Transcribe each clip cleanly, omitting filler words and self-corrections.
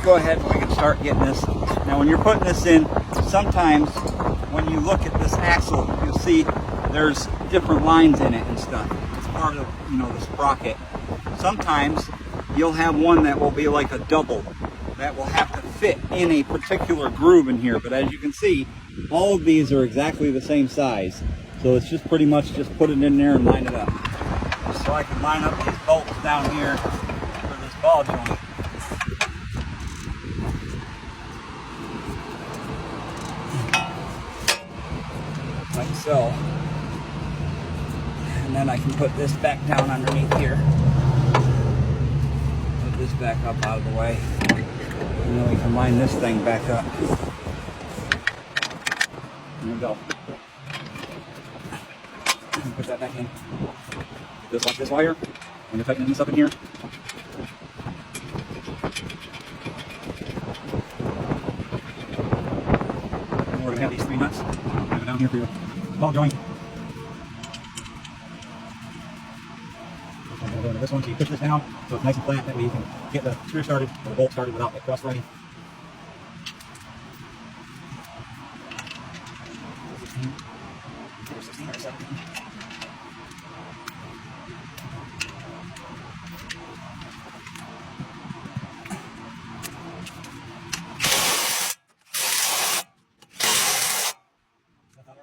go ahead and we can start getting this. Now when you're putting this in, sometimes when you look at this axle, you'll see there's different lines in it and stuff. It's part of, you know, the sprocket. Sometimes you'll have one that will be like a double that will have to fit in a particular groove in here. But as you can see, all of these are exactly the same size. So it's just pretty much just put it in there and line it up. So I can line up these bolts down here for this ball joint. Like so. And then I can put this back down underneath here. Put this back up out of the way. And then we can line this thing back up. There we go. Put that back in. Just like this wire. I'm going to tighten this up in here. And we're going to have these 3 nuts. I'm going to go down here for your ball joint. I'm going to go into this one so you push this down so it's nice and flat. That way you can get the screw started or the bolt started without it cross-threading. 16 or 17.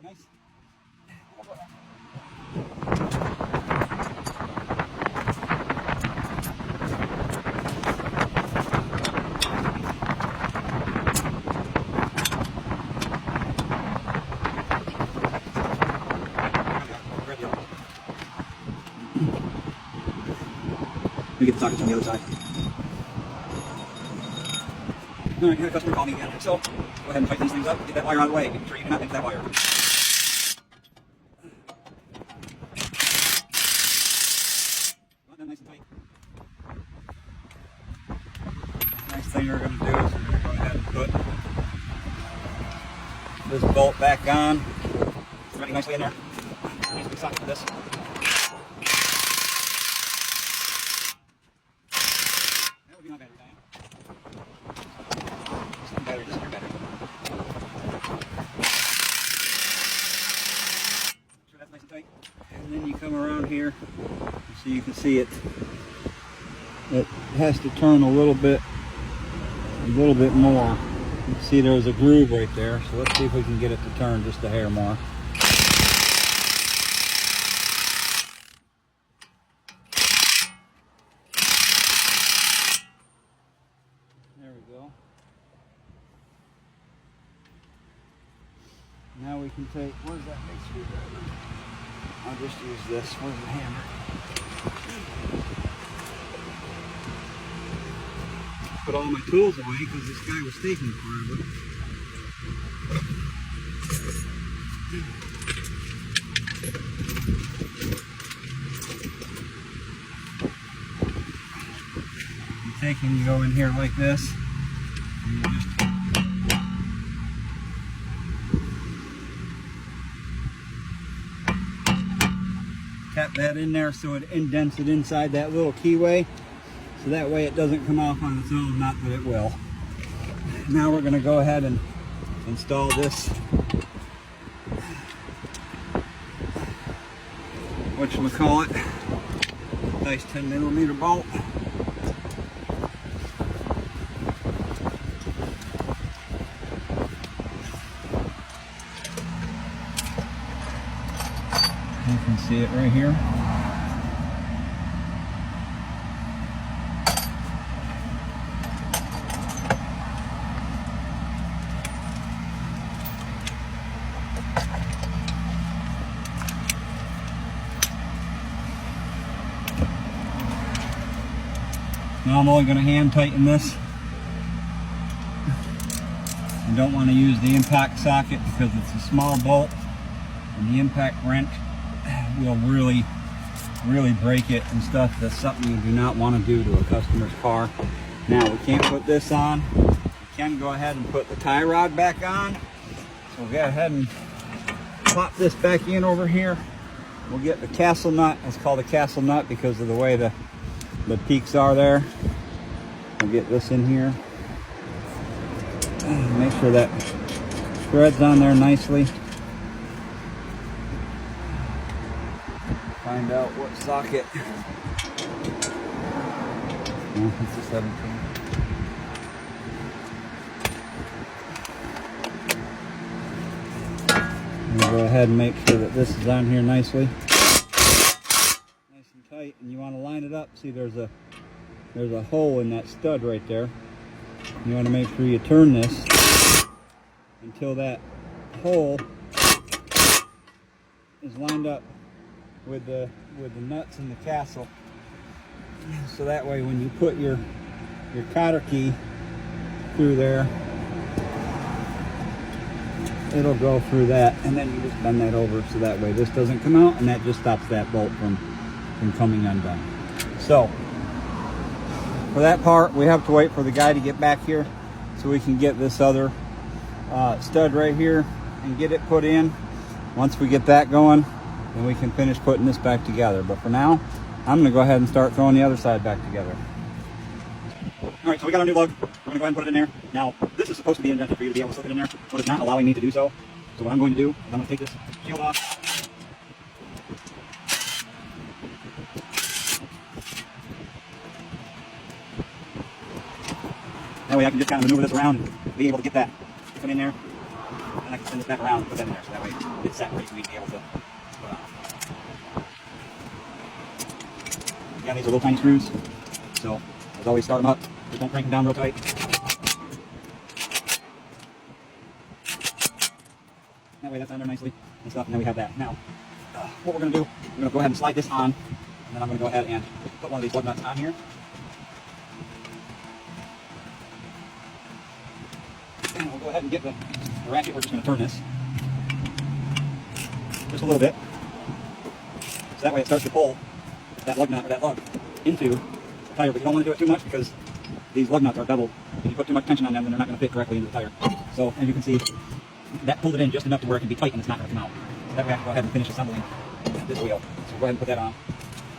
Nice. Let me get the sockets on the other side. Alright, a customer called me again. So, go ahead and tighten these things up, get that wire out of the way, make sure you do not pinch that wire. Nice and tight. Next thing we're going to do is we're going to go ahead and put this bolt back on. It's running nicely in there. Needs a big socket for this. That would be my battery dying. Just battery, just your battery. Sure that's nice and tight. And then you come around here. So you can see it has to turn a little bit more. You can see there's a groove right there, so let's see if we can get it to turn just a hair more. There we go. Now we can take, where's that big screwdriver? I'll just use this. Where's the hammer? Put all my tools away because this guy was taking forever. You take and you go in here like this. And you just tap that in there so it indents it inside that little keyway, so that way it doesn't come off on its own, not that it will. Now we're going to go ahead and install this whatchamacallit, nice 10mm bolt. You can see it right here. Now I'm only going to hand tighten this. You don't want to use the impact socket because it's a small bolt, and the impact wrench will really break it and stuff. That's something you do not want to do to a customer's car. Now we can't put this on. We can go ahead and put the tie rod back on. So we'll go ahead and pop this back in over here. We'll get the castle nut. It's called a castle nut because of the way the peaks are there. We'll get this in here. Make sure that thread's on there nicely. Find out what socket. Oh, it's a 17. Go ahead and make sure that this is on here nicely, nice and tight, and you want to line it up. See, there's a hole in that stud right there. You want to make sure you turn this until that hole is lined up with the nuts in the castle. So that way, when you put your cotter key through there, it'll go through that, and then you just bend that over so that way this doesn't come out, and that just stops that bolt from coming undone. So for that part, we have to wait for the guy to get back here so we can get this other stud right here and get it put in. Once we get that going, then we can finish putting this back together. But for now, I'm going to go ahead and start throwing the other side back together. All right, so we got our new lug. We're going to go ahead and put it in there. Now, this is supposed to be indented for you to be able to slip it in there, but it's not allowing me to do so. So what I'm going to do is I'm going to take this shield off. That way I can just kind of maneuver this around and be able to get that put in there. And I can send this back around and put that in there. So that way it's set ready for me to be able to put on. Yeah, these are little tiny screws. So as always, start them up. Just don't crank them down real tight. That way that's on there nicely and stuff, and then we have that. Now, what we're going to do, we're going to go ahead and slide this on, and then I'm going to go ahead and put one of these lug nuts on here. And we'll go ahead and get the ratchet. We're just going to turn this just a little bit. So that way it starts to pull that lug nut or that lug into the tire, but you don't want to do it too much because these lug nuts are doubled. If you put too much tension on them, then they're not going to fit correctly into the tire. So as you can see, that pulled it in just enough to where it can be tight and it's not going to come out. So that way I can go ahead and finish assembling this wheel. So we'll go ahead and put that on.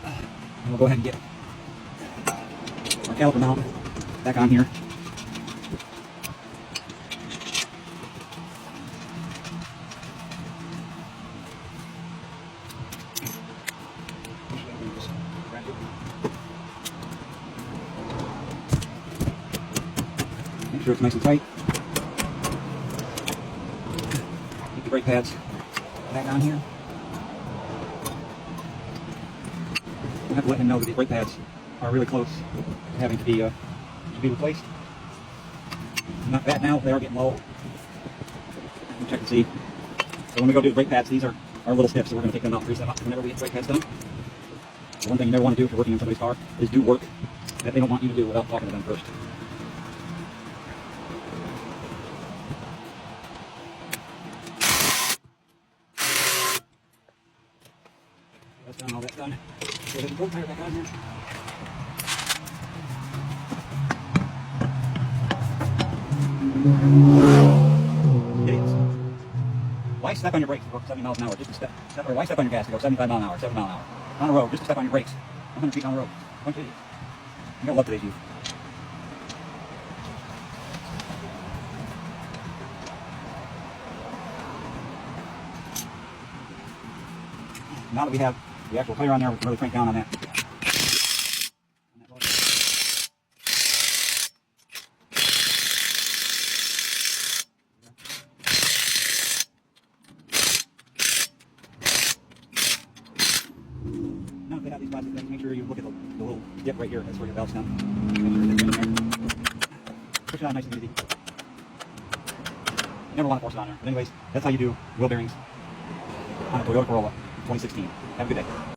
And we'll go ahead and get our caliper mount back on here. Make sure it's nice and tight. Keep the brake pads back on here. I have to let him know that these brake pads are really close to having to be replaced. Not bad now, they are getting low. Check and see. So when we go do the brake pads, these are our little snips, so we're going to take them out, grease them up whenever we get the brake pads done. The one thing you never want to do if you're working on somebody's car is do work that they don't want you to do without talking to them first. That's done, all that's done. Go ahead and pull the tire back on here. Idiots. Why step on your brakes to go 70 miles an hour? Just a step, or why step on your gas to go 75 miles an hour, 7 miles an hour? On the road, just to step on your brakes. 100 feet down the road. Bunch of idiots. You gotta love today's youth. Now that we have the actual tire on there, we can really crank down on that. Now if they have these plastic things, make sure you look at the little dip right here. That's where your valve's done. Make sure it's in there. Push it on nice and easy. You never want to force it on there. But anyways, that's how you do wheel bearings on a Toyota Corolla 2016. Have a good day.